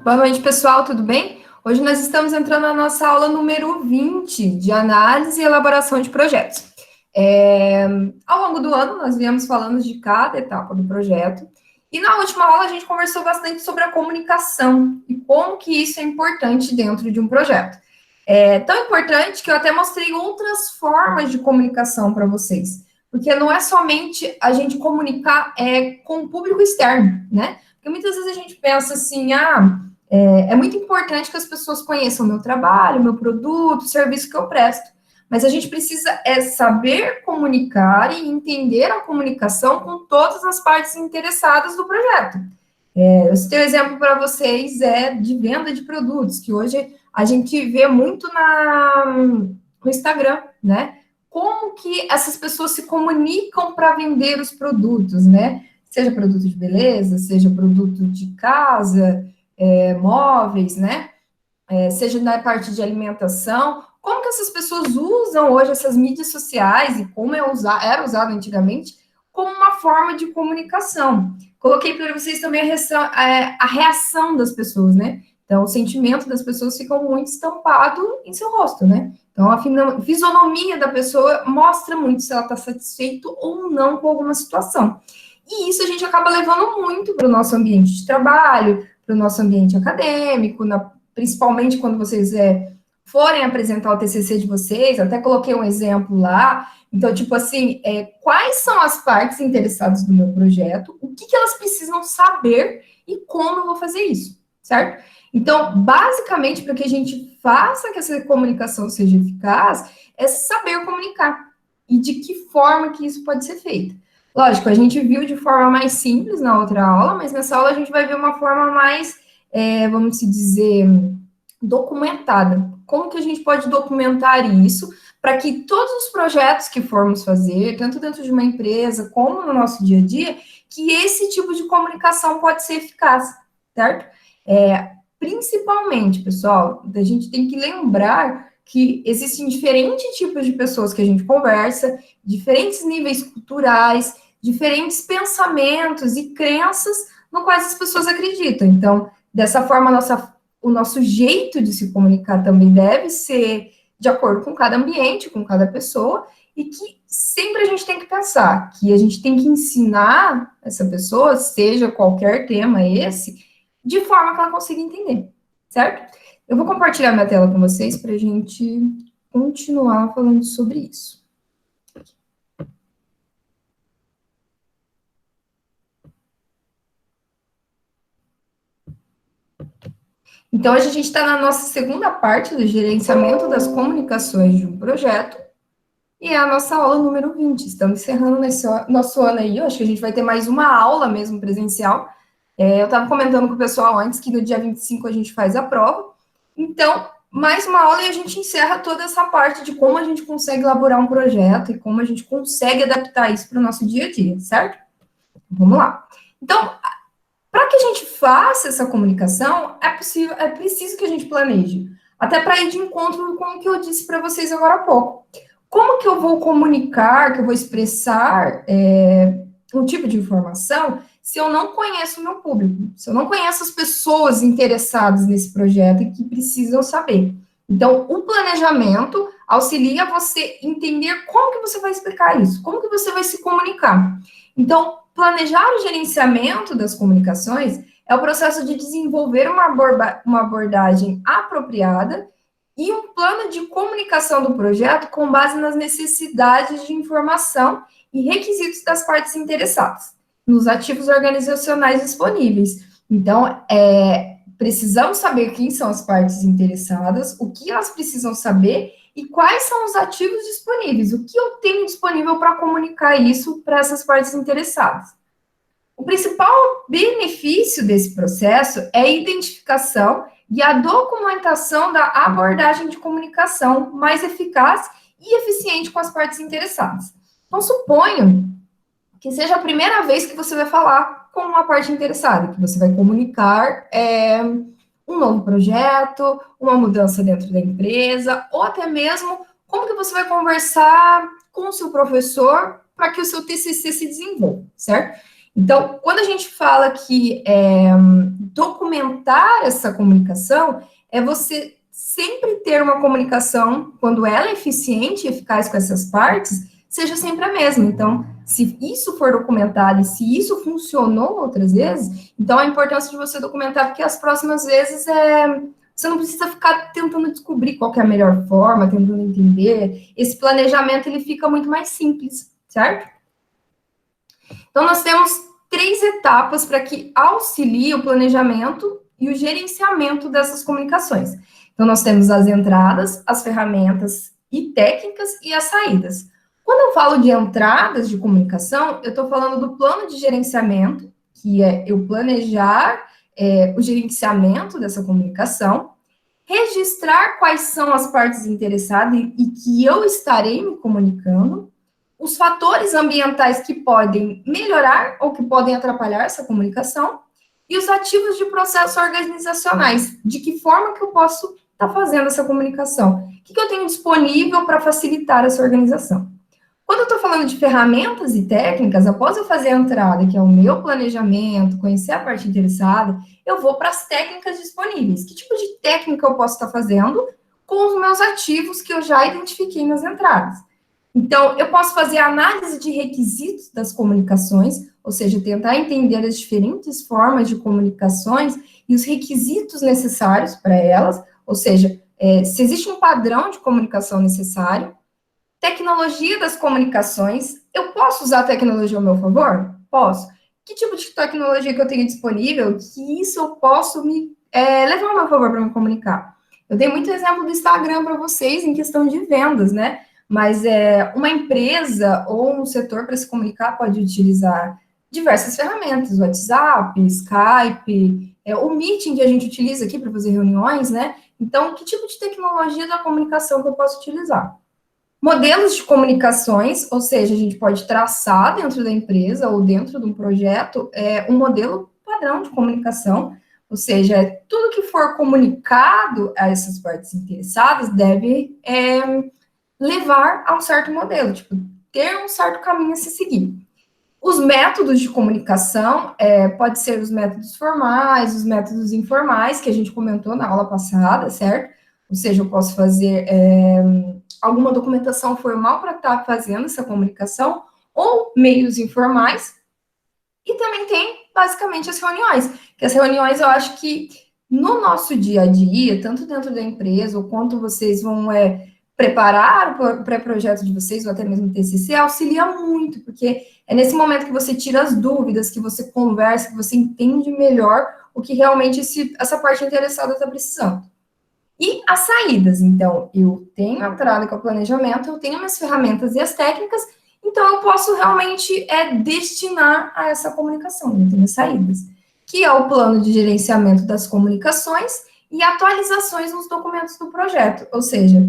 Boa noite, pessoal, tudo bem? Hoje nós estamos entrando na nossa aula número 20 de análise e elaboração de projetos. Ao longo do ano, nós viemos falando de cada etapa do projeto, e na última aula a gente conversou bastante sobre a comunicação e como que isso é importante dentro de um projeto. É tão importante que eu até mostrei outras formas de comunicação para vocês, porque não é somente a gente comunicar com o público externo, né? Porque muitas vezes a gente pensa assim, é muito importante que as pessoas conheçam o meu trabalho, o meu produto, o serviço que eu presto. Mas a gente precisa saber comunicar e entender a comunicação com todas as partes interessadas do projeto. Eu citei um exemplo para vocês de venda de produtos, que hoje a gente vê muito no Instagram, né? Como que essas pessoas se comunicam para vender os produtos, né? Seja produto de beleza, seja produto de casa, móveis, né? Seja na parte de alimentação. Como que essas pessoas usam hoje essas mídias sociais e como era usado antigamente como uma forma de comunicação. Coloquei para vocês também a reação das pessoas, né? Então, o sentimento das pessoas fica muito estampado em seu rosto, né? Então, a fisionomia da pessoa mostra muito se ela está satisfeita ou não com alguma situação. E isso a gente acaba levando muito para o nosso ambiente de trabalho, para o nosso ambiente acadêmico, principalmente quando vocês forem apresentar o TCC de vocês, até coloquei um exemplo lá. Então, tipo assim, quais são as partes interessadas do meu projeto, o que elas precisam saber e como eu vou fazer isso, certo? Então, basicamente, para que a gente faça que essa comunicação seja eficaz, é saber comunicar e de que forma que isso pode ser feito. Lógico, a gente viu de forma mais simples na outra aula, mas nessa aula a gente vai ver uma forma mais, vamos dizer, documentada. Como que a gente pode documentar isso para que todos os projetos que formos fazer, tanto dentro de uma empresa como no nosso dia a dia, que esse tipo de comunicação pode ser eficaz, certo? Principalmente, pessoal, a gente tem que lembrar que existem diferentes tipos de pessoas que a gente conversa, diferentes níveis culturais, diferentes pensamentos e crenças no quais as pessoas acreditam. Então, dessa forma, o nosso jeito de se comunicar também deve ser de acordo com cada ambiente, com cada pessoa, e que sempre a gente tem que pensar que a gente tem que ensinar essa pessoa, seja qualquer tema esse, de forma que ela consiga entender, certo? Eu vou compartilhar minha tela com vocês para a gente continuar falando sobre isso. Então, hoje a gente está na nossa segunda parte do gerenciamento das comunicações de um projeto, e é a nossa aula número 20. Estamos encerrando nosso ano aí, eu acho que a gente vai ter mais uma aula mesmo presencial. Eu estava comentando com o pessoal antes que no dia 25 a gente faz a prova. Então, mais uma aula e a gente encerra toda essa parte de como a gente consegue elaborar um projeto e como a gente consegue adaptar isso para o nosso dia a dia, certo? Vamos lá. Então, para que a gente faça essa comunicação, é preciso que a gente planeje. Até para ir de encontro com o que eu disse para vocês agora há pouco. Como que eu vou comunicar, que eu vou expressar um tipo de informação se eu não conheço o meu público, se eu não conheço as pessoas interessadas nesse projeto e que precisam saber? Então, o planejamento auxilia você entender como que você vai explicar isso, como que você vai se comunicar. Então, planejar o gerenciamento das comunicações é o processo de desenvolver uma abordagem apropriada e um plano de comunicação do projeto com base nas necessidades de informação e requisitos das partes interessadas, nos ativos organizacionais disponíveis. Então, precisamos saber quem são as partes interessadas, o que elas precisam saber e quais são os ativos disponíveis, o que eu tenho disponível para comunicar isso para essas partes interessadas. O principal benefício desse processo é a identificação e a documentação da abordagem de comunicação mais eficaz e eficiente com as partes interessadas. Então, suponho que seja a primeira vez que você vai falar com uma parte interessada, que você vai comunicar um novo projeto, uma mudança dentro da empresa, ou até mesmo como que você vai conversar com o seu professor para que o seu TCC se desenvolva, certo? Então, quando a gente fala que documentar essa comunicação, é você sempre ter uma comunicação, quando ela é eficiente e eficaz com essas partes, seja sempre a mesma. Então, se isso for documentado e se isso funcionou outras vezes, então a importância de você documentar, porque as próximas vezes você não precisa ficar tentando descobrir qual é a melhor forma, tentando entender. Esse planejamento, ele fica muito mais simples, certo? Então, nós temos 3 etapas para que auxilie o planejamento e o gerenciamento dessas comunicações. Então, nós temos as entradas, as ferramentas e técnicas e as saídas. Quando eu falo de entradas de comunicação, eu estou falando do plano de gerenciamento, que é eu planejar o gerenciamento dessa comunicação, registrar quais são as partes interessadas e que eu estarei me comunicando, os fatores ambientais que podem melhorar ou que podem atrapalhar essa comunicação e os ativos de processos organizacionais. De que forma que eu posso estar fazendo essa comunicação? O que eu tenho disponível para facilitar essa organização? Quando eu estou falando de ferramentas e técnicas, após eu fazer a entrada, que é o meu planejamento, conhecer a parte interessada, eu vou para as técnicas disponíveis. Que tipo de técnica eu posso estar fazendo com os meus ativos que eu já identifiquei nas entradas? Então, eu posso fazer análise de requisitos das comunicações, ou seja, tentar entender as diferentes formas de comunicações e os requisitos necessários para elas, ou seja, se existe um padrão de comunicação necessário. Tecnologia das comunicações, eu posso usar a tecnologia ao meu favor? Posso. Que tipo de tecnologia que eu tenho disponível que isso eu posso levar ao meu favor para me comunicar? Eu dei muito exemplo do Instagram para vocês em questão de vendas, né? Mas uma empresa ou um setor para se comunicar pode utilizar diversas ferramentas, WhatsApp, Skype, o Meeting que a gente utiliza aqui para fazer reuniões, né? Então, que tipo de tecnologia da comunicação que eu posso utilizar? Modelos de comunicações, ou seja, a gente pode traçar dentro da empresa ou dentro de um projeto um modelo padrão de comunicação, ou seja, tudo que for comunicado a essas partes interessadas deve levar a um certo modelo, tipo, ter um certo caminho a se seguir. Os métodos de comunicação, pode ser os métodos formais, os métodos informais, que a gente comentou na aula passada, certo? Ou seja, eu posso fazer alguma documentação formal para estar fazendo essa comunicação, ou meios informais, e também tem, basicamente, as reuniões, que as reuniões eu acho que no nosso dia a dia, tanto dentro da empresa, ou quanto vocês vão preparar o pré-projeto de vocês, ou até mesmo o TCC, auxilia muito, porque é nesse momento que você tira as dúvidas, que você conversa, que você entende melhor o que realmente essa parte interessada está precisando. E as saídas, então, eu tenho a entrada com o planejamento, eu tenho minhas ferramentas e as técnicas, então eu posso realmente destinar a essa comunicação, eu tenho as saídas, que é o plano de gerenciamento das comunicações e atualizações nos documentos do projeto, ou seja,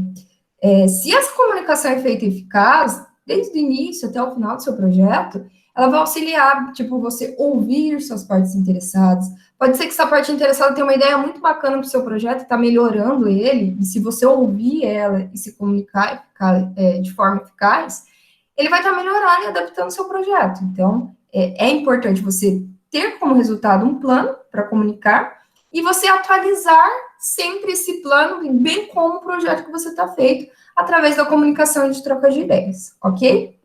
se essa comunicação é feita eficaz, desde o início até o final do seu projeto, ela vai auxiliar, tipo, você ouvir suas partes interessadas. Pode ser que essa parte interessada tenha uma ideia muito bacana para o seu projeto, está melhorando ele, e se você ouvir ela e se comunicar de forma eficaz, ele vai estar melhorando e adaptando o seu projeto. Então, é importante você ter como resultado um plano para comunicar e você atualizar sempre esse plano, bem como o projeto que você está feito, através da comunicação e de troca de ideias, ok?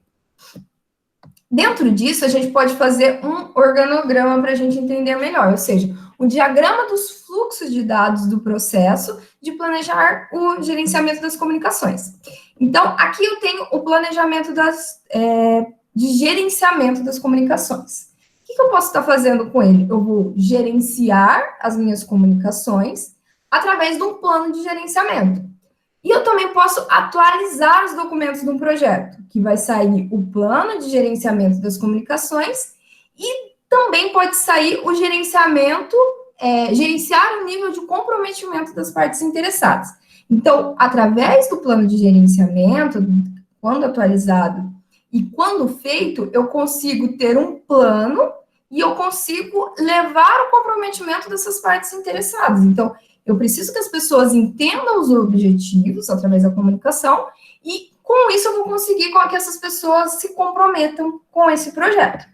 Dentro disso, a gente pode fazer um organograma para a gente entender melhor, ou seja, um diagrama dos fluxos de dados do processo de planejar o gerenciamento das comunicações. Então, aqui eu tenho o planejamento de gerenciamento das comunicações. O que eu posso estar fazendo com ele? Eu vou gerenciar as minhas comunicações através de um plano de gerenciamento. E eu também posso atualizar os documentos de um projeto, que vai sair o plano de gerenciamento das comunicações e também pode sair o gerenciamento, gerenciar o nível de comprometimento das partes interessadas. Então, através do plano de gerenciamento, quando atualizado e quando feito, eu consigo ter um plano e eu consigo levar o comprometimento dessas partes interessadas. Então, eu preciso que as pessoas entendam os objetivos através da comunicação e, com isso, eu vou conseguir que essas pessoas se comprometam com esse projeto.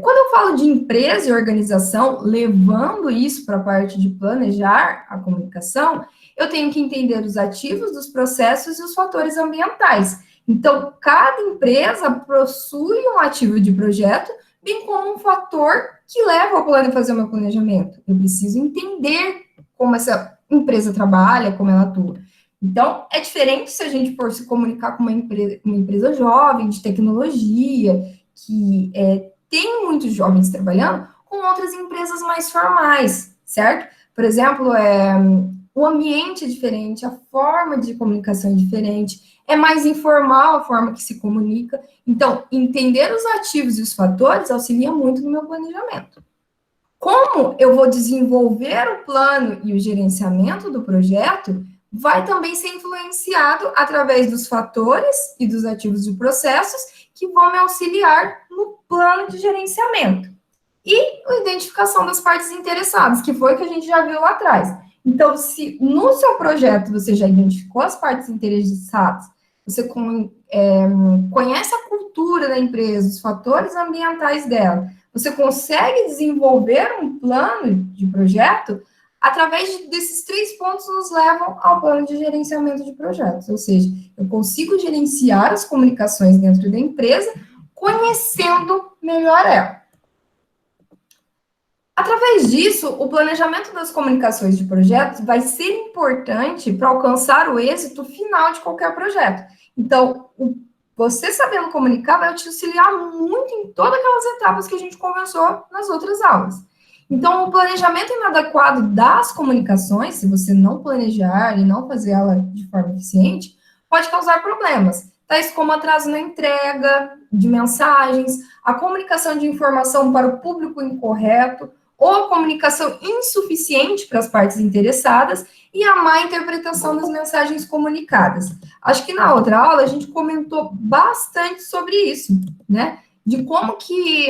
Quando eu falo de empresa e organização, levando isso para a parte de planejar a comunicação, eu tenho que entender os ativos dos processos e os fatores ambientais. Então, cada empresa possui um ativo de projeto, bem como um fator que leva ao plano a fazer o meu planejamento. Eu preciso entender como essa empresa trabalha, como ela atua. Então, é diferente se a gente for se comunicar com uma empresa jovem, de tecnologia, que tem muitos jovens trabalhando, com outras empresas mais formais, certo? Por exemplo, o ambiente é diferente, a forma de comunicação é diferente, é mais informal a forma que se comunica. Então, entender os ativos e os fatores auxilia muito no meu planejamento. Como eu vou desenvolver o plano e o gerenciamento do projeto vai também ser influenciado através dos fatores e dos ativos de processos que vão me auxiliar no plano de gerenciamento. E a identificação das partes interessadas, que foi o que a gente já viu lá atrás. Então, se no seu projeto você já identificou as partes interessadas, você conhece a cultura da empresa, os fatores ambientais dela, você consegue desenvolver um plano de projeto, através desses 3 pontos nos levam ao plano de gerenciamento de projetos, ou seja, eu consigo gerenciar as comunicações dentro da empresa, conhecendo melhor ela. Através disso, o planejamento das comunicações de projetos vai ser importante para alcançar o êxito final de qualquer projeto. Então, você sabendo comunicar vai te auxiliar muito em todas aquelas etapas que a gente conversou nas outras aulas. Então, o planejamento inadequado das comunicações, se você não planejar e não fazer ela de forma eficiente, pode causar problemas, tais como atraso na entrega de mensagens, a comunicação de informação para o público incorreto, ou a comunicação insuficiente para as partes interessadas e a má interpretação das mensagens comunicadas. Acho que na outra aula a gente comentou bastante sobre isso, né? De como que,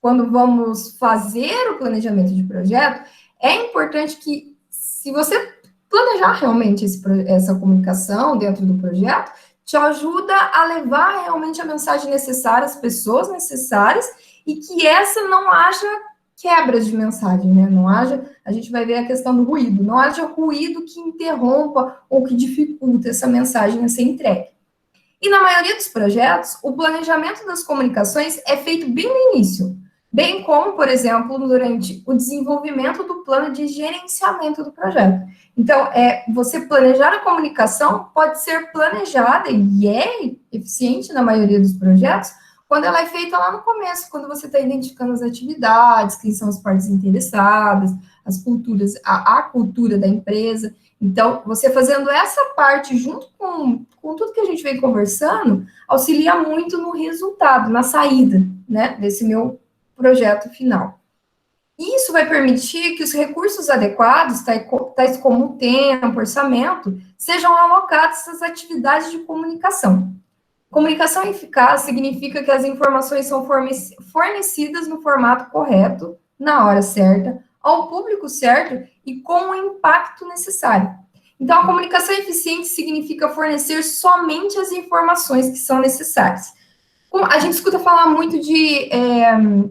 quando vamos fazer o planejamento de projeto, é importante que, se você planejar realmente essa comunicação dentro do projeto, te ajuda a levar realmente a mensagem necessária às pessoas necessárias e que essa não haja quebras de mensagem, né? Não haja, a gente vai ver a questão do ruído, não haja ruído que interrompa ou que dificulte essa mensagem a ser entregue. E na maioria dos projetos, o planejamento das comunicações é feito bem no início, bem como, por exemplo, durante o desenvolvimento do plano de gerenciamento do projeto. Então, você planejar a comunicação pode ser planejada e é eficiente na maioria dos projetos, quando ela é feita lá no começo, quando você está identificando as atividades, quem são as partes interessadas, as culturas, a cultura da empresa. Então, você fazendo essa parte junto com tudo que a gente vem conversando, auxilia muito no resultado, na saída, né, desse meu projeto final. Isso vai permitir que os recursos adequados, tais como o tempo, orçamento, sejam alocados às atividades de comunicação. Comunicação eficaz significa que as informações são fornecidas no formato correto, na hora certa, ao público certo e com o impacto necessário. Então, a comunicação eficiente significa fornecer somente as informações que são necessárias. A gente escuta falar muito de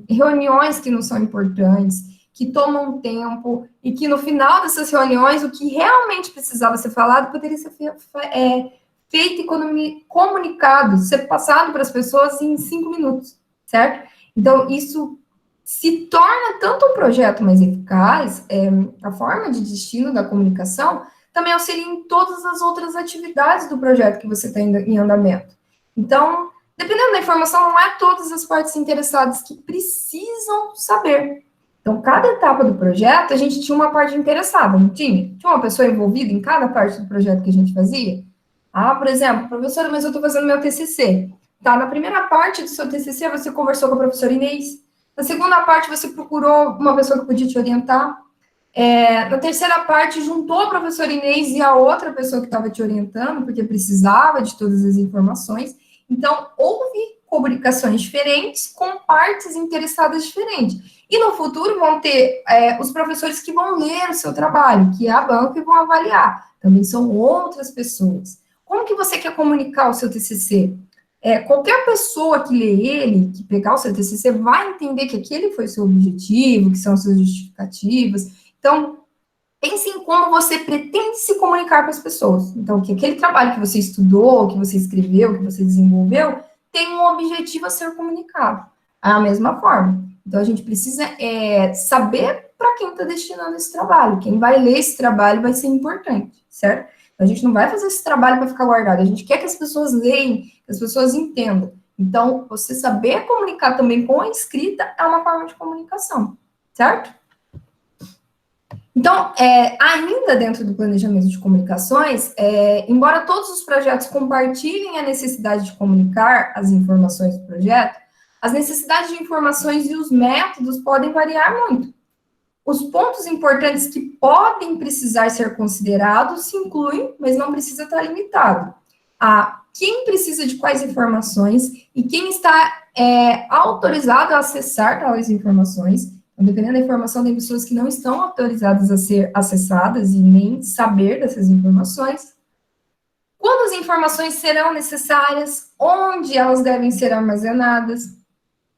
reuniões que não são importantes, que tomam tempo, e que no final dessas reuniões, o que realmente precisava ser falado poderia ser feito e comunicado, ser passado para as pessoas em 5 minutos, certo? Então, isso se torna tanto um projeto mais eficaz, a forma de destino da comunicação também auxilia em todas as outras atividades do projeto que você está em andamento. Então, dependendo da informação, não é todas as partes interessadas que precisam saber. Então, cada etapa do projeto, a gente tinha uma parte interessada, não tinha? Tinha uma pessoa envolvida em cada parte do projeto que a gente fazia? Por exemplo, professora, mas eu estou fazendo meu TCC. Tá, na primeira parte do seu TCC, você conversou com a professora Inês. Na segunda parte, você procurou uma pessoa que podia te orientar. Na terceira parte, juntou a professora Inês e a outra pessoa que estava te orientando, porque precisava de todas as informações. Então, houve comunicações diferentes com partes interessadas diferentes. E no futuro vão ter os professores que vão ler o seu trabalho, que é a banca, e vão avaliar. Também são outras pessoas. Como que você quer comunicar o seu TCC? Qualquer pessoa que lê ele, que pegar o seu TCC, vai entender que aquele foi seu objetivo, que são suas justificativas. Então, pense em como você pretende se comunicar com as pessoas. Então, que aquele trabalho que você estudou, que você escreveu, que você desenvolveu, tem um objetivo a ser comunicado. É a mesma forma. Então, a gente precisa saber para quem está destinando esse trabalho. Quem vai ler esse trabalho vai ser importante, certo? Então, a gente não vai fazer esse trabalho para ficar guardado. A gente quer que as pessoas leiam, que as pessoas entendam. Então, você saber comunicar também com a escrita é uma forma de comunicação, certo? Então, ainda dentro do planejamento de comunicações, embora todos os projetos compartilhem a necessidade de comunicar as informações do projeto, as necessidades de informações e os métodos podem variar muito. Os pontos importantes que podem precisar ser considerados se incluem, mas não precisa estar limitado a quem precisa de quais informações e quem está autorizado a acessar tais informações. Dependendo da informação, tem pessoas que não estão autorizadas a ser acessadas e nem saber dessas informações. Quando as informações serão necessárias, onde elas devem ser armazenadas,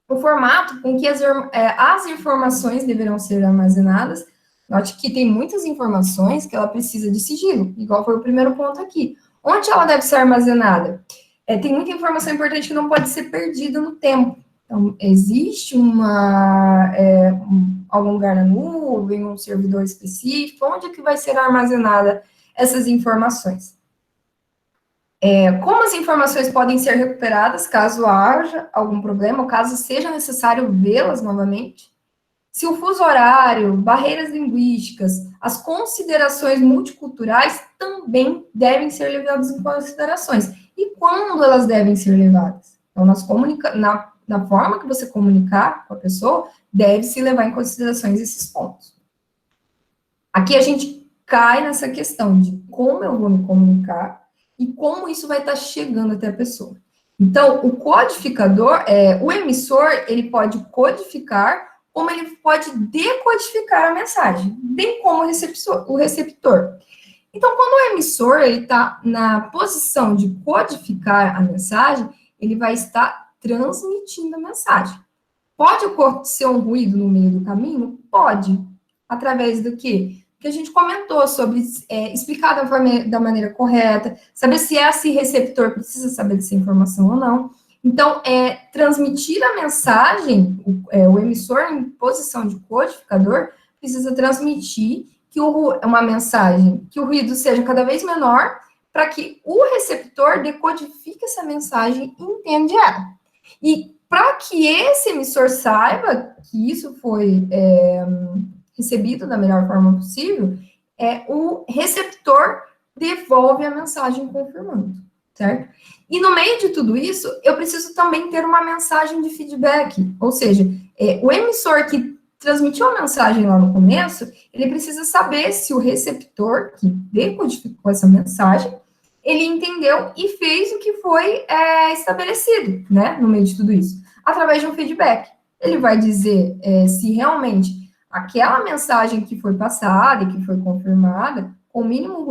o formato com que as informações deverão ser armazenadas. Note que tem muitas informações que ela precisa de sigilo, igual foi o primeiro ponto aqui. Onde ela deve ser armazenada? Tem muita informação importante que não pode ser perdida no tempo. Então, existe algum lugar na nuvem, um servidor específico, onde é que vai ser armazenada essas informações? Como as informações podem ser recuperadas caso haja algum problema, ou caso seja necessário vê-las novamente? Se o fuso horário, barreiras linguísticas, as considerações multiculturais também devem ser levadas em considerações. E quando elas devem ser levadas? Então, na forma que você comunicar com a pessoa, deve-se levar em considerações esses pontos. Aqui a gente cai nessa questão de como eu vou me comunicar e como isso vai estar chegando até a pessoa. Então, o codificador, o emissor, ele pode codificar, como ele pode decodificar a mensagem, bem como o receptor. Então, quando o emissor está na posição de codificar a mensagem, ele vai estar transmitindo a mensagem. Pode acontecer um ruído no meio do caminho? Pode. Através do quê? Que a gente comentou sobre explicar da maneira correta, saber se esse receptor precisa saber dessa informação ou não. Então, transmitir a mensagem, o emissor em posição de codificador precisa transmitir uma mensagem, que o ruído seja cada vez menor, para que o receptor decodifique essa mensagem e entenda ela. E para que esse emissor saiba que isso foi recebido da melhor forma possível, o receptor devolve a mensagem confirmando, certo? E no meio de tudo isso, eu preciso também ter uma mensagem de feedback, ou seja, o emissor que transmitiu a mensagem lá no começo, ele precisa saber se o receptor que decodificou essa mensagem, ele entendeu e fez o que foi estabelecido, né, no meio de tudo isso, através de um feedback. Ele vai dizer se realmente aquela mensagem que foi passada e que foi confirmada, com o mínimo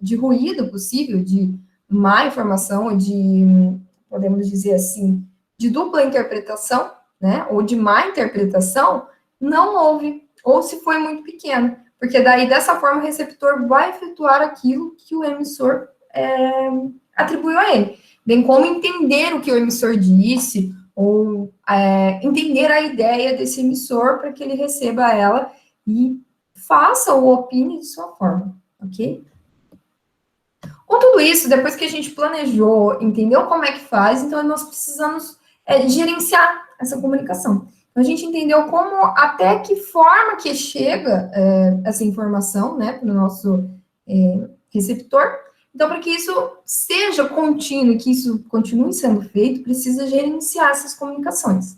de ruído possível, de má informação, ou de, podemos dizer assim, de dupla interpretação, né, ou de má interpretação, não houve, ou se foi muito pequeno, porque daí, dessa forma, o receptor vai efetuar aquilo que o emissor atribuiu a ele, bem como entender o que o emissor disse, ou entender a ideia desse emissor para que ele receba ela e faça ou opine de sua forma, ok? Com tudo isso, depois que a gente planejou, entendeu como é que faz, então nós precisamos gerenciar essa comunicação. Então, a gente entendeu até que forma que chega essa informação, né, para o nosso receptor. Então, para que isso seja contínuo e que isso continue sendo feito, precisa gerenciar essas comunicações.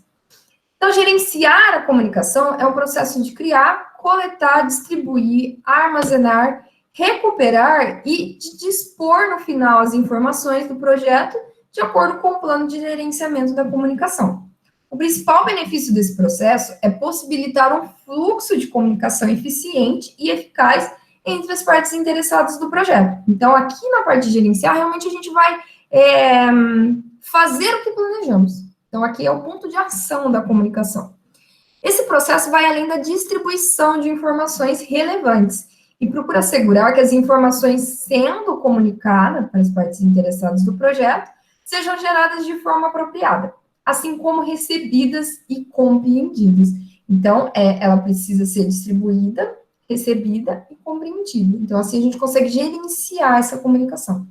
Então, gerenciar a comunicação é um processo de criar, coletar, distribuir, armazenar, recuperar e de dispor no final as informações do projeto de acordo com o plano de gerenciamento da comunicação. O principal benefício desse processo é possibilitar um fluxo de comunicação eficiente e eficaz entre as partes interessadas do projeto. Então, aqui na parte de gerenciar, realmente a gente vai fazer o que planejamos. Então, aqui é o ponto de ação da comunicação. Esse processo vai além da distribuição de informações relevantes e procura assegurar que as informações sendo comunicadas para as partes interessadas do projeto sejam geradas de forma apropriada, assim como recebidas e compreendidas. Então, ela precisa ser distribuída, recebida e compreendida. Então, assim, a gente consegue gerenciar essa comunicação.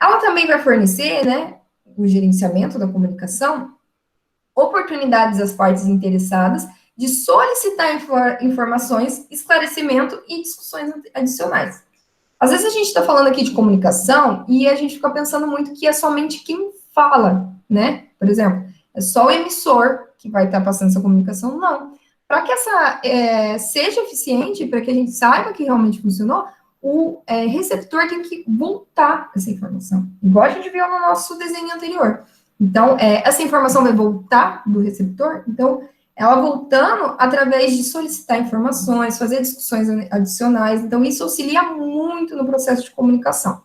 Ela também vai fornecer, né, o gerenciamento da comunicação, oportunidades às partes interessadas de solicitar informações, esclarecimento e discussões adicionais. Às vezes a gente está falando aqui de comunicação e a gente fica pensando muito que é somente quem fala, né? Por exemplo, é só o emissor que vai estar passando essa comunicação. Não. Para que essa seja eficiente, para que a gente saiba que realmente funcionou, o receptor tem que voltar essa informação, igual a gente viu no nosso desenho anterior. Então, essa informação vai voltar do receptor, então, ela voltando através de solicitar informações, fazer discussões adicionais, então isso auxilia muito no processo de comunicação.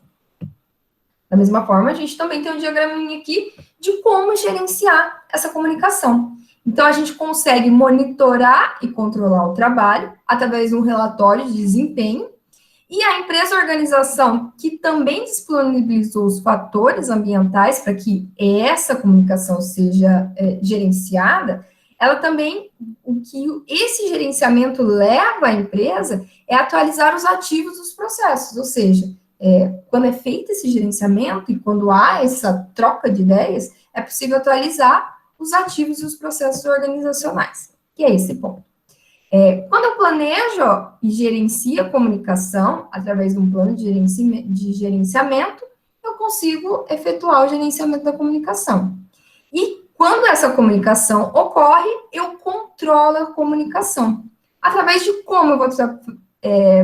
Da mesma forma, a gente também tem um diagraminha aqui de como gerenciar essa comunicação. Então, a gente consegue monitorar e controlar o trabalho através de um relatório de desempenho, e a empresa ou organização que também disponibilizou os fatores ambientais para que essa comunicação seja gerenciada, ela também, o que esse gerenciamento leva a empresa é atualizar os ativos dos processos, ou seja, quando é feito esse gerenciamento e quando há essa troca de ideias, é possível atualizar os ativos e os processos organizacionais, que é esse ponto. Quando eu planejo e gerencio a comunicação através de um plano de gerenciamento, eu consigo efetuar o gerenciamento da comunicação. E quando essa comunicação ocorre, eu controlo a comunicação. Através de como eu vou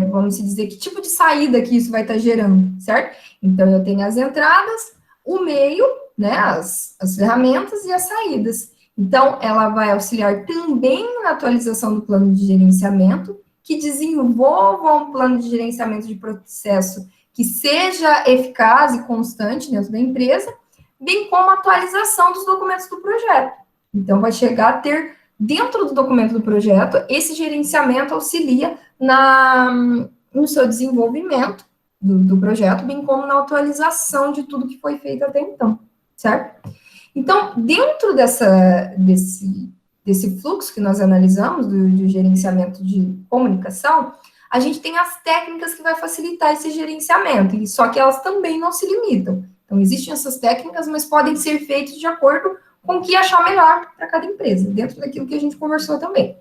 vamos dizer, que tipo de saída que isso vai estar gerando, certo? Então, eu tenho as entradas, o meio, né, as ferramentas e as saídas. Então, ela vai auxiliar também na atualização do plano de gerenciamento, que desenvolva um plano de gerenciamento de processo que seja eficaz e constante dentro da empresa, bem como a atualização dos documentos do projeto. Então, vai chegar a ter, dentro do documento do projeto, esse gerenciamento auxilia no seu desenvolvimento do projeto, bem como na atualização de tudo que foi feito até então, certo? Então, dentro desse fluxo que nós analisamos, do gerenciamento de comunicação, a gente tem as técnicas que vai facilitar esse gerenciamento, e só que elas também não se limitam. Então, existem essas técnicas, mas podem ser feitas de acordo com o que achar melhor para cada empresa, dentro daquilo que a gente conversou também.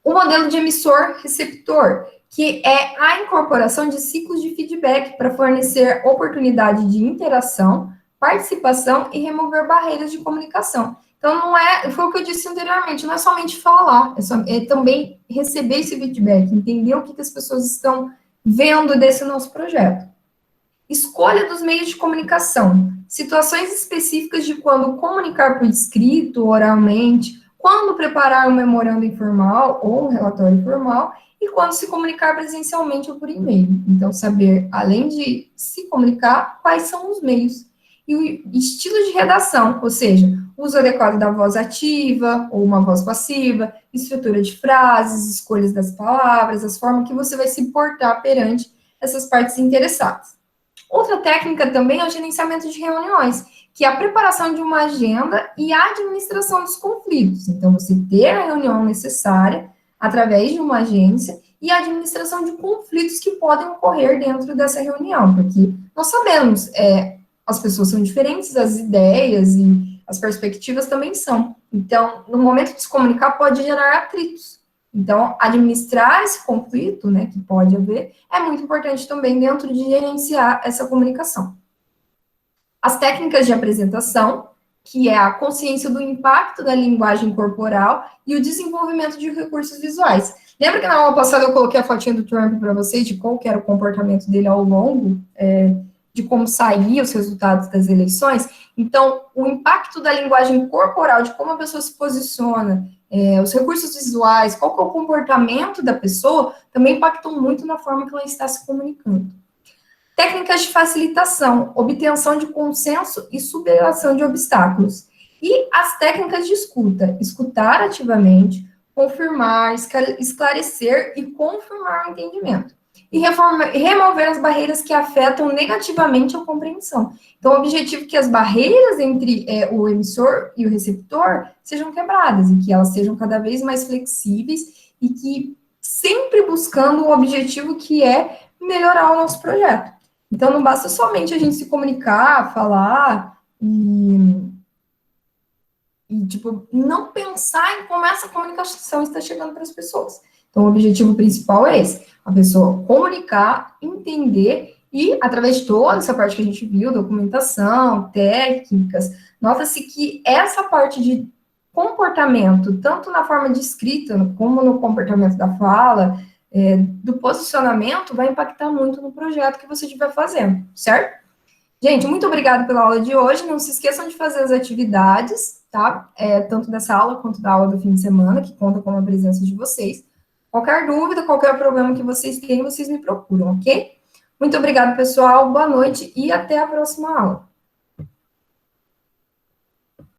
O modelo de emissor-receptor, que é a incorporação de ciclos de feedback para fornecer oportunidade de interação, participação e remover barreiras de comunicação. Então, foi o que eu disse anteriormente, não é somente falar, é também receber esse feedback, entender o que as pessoas estão vendo desse nosso projeto. Escolha dos meios de comunicação, situações específicas de quando comunicar por escrito, oralmente, quando preparar um memorando informal ou um relatório formal, e quando se comunicar presencialmente ou por e-mail. Então, saber, além de se comunicar, quais são os meios. E o estilo de redação, ou seja, uso adequado da voz ativa ou uma voz passiva, estrutura de frases, escolhas das palavras, as formas que você vai se portar perante essas partes interessadas. Outra técnica também é o gerenciamento de reuniões, que é a preparação de uma agenda e a administração dos conflitos. Então, você ter a reunião necessária através de uma agência e a administração de conflitos que podem ocorrer dentro dessa reunião, porque nós sabemos, as pessoas são diferentes, as ideias e as perspectivas também são. Então, no momento de se comunicar, pode gerar atritos. Então, administrar esse conflito, né, que pode haver, é muito importante também dentro de gerenciar essa comunicação. As técnicas de apresentação, que é a consciência do impacto da linguagem corporal e o desenvolvimento de recursos visuais. Lembra que na aula passada eu coloquei a fotinha do Trump para vocês, de qual que era o comportamento dele ao longo de como saíam os resultados das eleições? Então, o impacto da linguagem corporal, de como a pessoa se posiciona, os recursos visuais, qual que é o comportamento da pessoa, também impactam muito na forma que ela está se comunicando. Técnicas de facilitação, obtenção de consenso e superação de obstáculos. E as técnicas de escuta, escutar ativamente, confirmar, esclarecer e confirmar o entendimento. E remover as barreiras que afetam negativamente a compreensão. Então, o objetivo é que as barreiras entre o emissor e o receptor sejam quebradas, e que elas sejam cada vez mais flexíveis, e que sempre buscando o objetivo que é melhorar o nosso projeto. Então, não basta somente a gente se comunicar, falar tipo, não pensar em como essa comunicação está chegando para as pessoas. Então, o objetivo principal é esse, a pessoa comunicar, entender e, através de toda essa parte que a gente viu, documentação, técnicas, nota-se que essa parte de comportamento, tanto na forma de escrita, como no comportamento da fala, do posicionamento, vai impactar muito no projeto que você estiver fazendo, certo? Gente, muito obrigada pela aula de hoje. Não se esqueçam de fazer as atividades, tá? Tanto dessa aula quanto da aula do fim de semana, que conta com a presença de vocês. Qualquer dúvida, qualquer problema que vocês tenham, vocês me procuram, ok? Muito obrigada, pessoal. Boa noite e até a próxima aula.